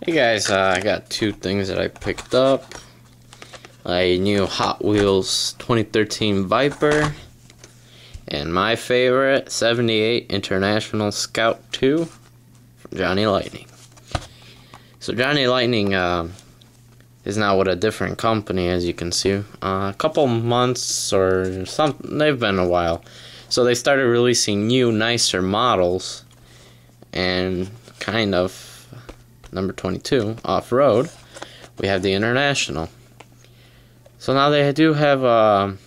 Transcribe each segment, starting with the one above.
Hey guys, I got two things that I picked up. A new Hot Wheels 2013 Viper, and my favorite 78 International Scout 2 from Johnny Lightning. So Johnny Lightning is now with a different company, as you can see. A couple months or something, they've been a while. So they started releasing new, nicer models, and kind of number 22, off-road, we have the International. So now they do have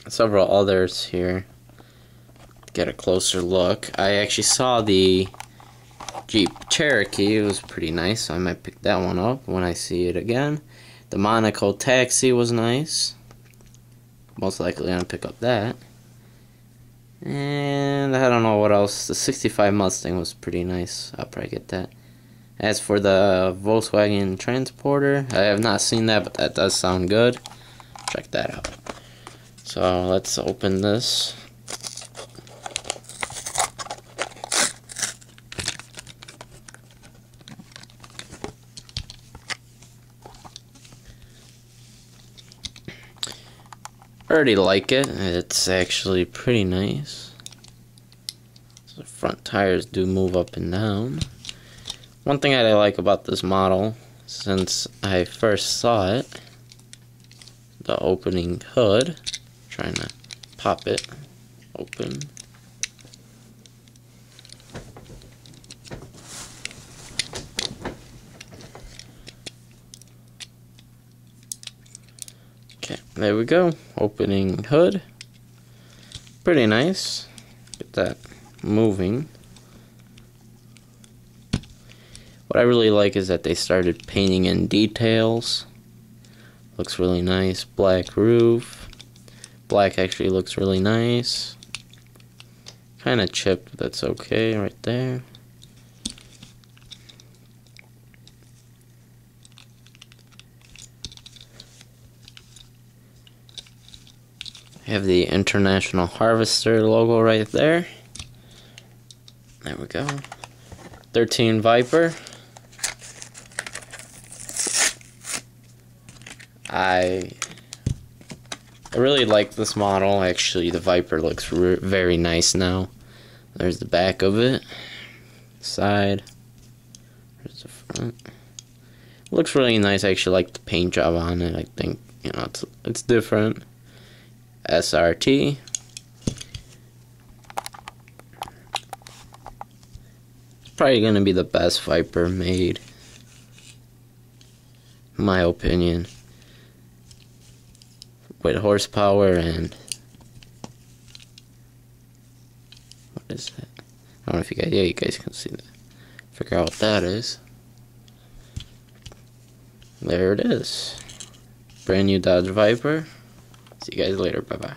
several others here. Get a closer look. I actually saw the Jeep Cherokee. It was pretty nice, so I might pick that one up when I see it again. The Monaco Taxi was nice. Most likely I'm gonna pick up that. And I don't know what else. The 65 Mustang was pretty nice. I'll probably get that. As for the Volkswagen Transporter, I have not seen that, but that does sound good. Check that out. So let's open this. I already like it. It's actually pretty nice. So the front tires do move up and down. One thing that I like about this model, since I first saw it, the opening hood, trying to pop it open. Okay, there we go, opening hood. Pretty nice, get that moving. What I really like is that they started painting in details. Looks really nice. Black roof. Black actually looks really nice. Kind of chipped, but that's okay right there. Have the International Harvester logo right there. There we go. 13 Viper. I really like this model. Actually, the Viper looks very nice now. There's the back of it, side, there's the front. Looks really nice. I actually like the paint job on it. I think, you know, it's different. SRT. It's probably gonna be the best Viper made, in my opinion. With horsepower and what is that? I don't know if you guys, yeah, you guys can see that. Figure out what that is. There it is. Brand new Dodge Viper. See you guys later. Bye bye.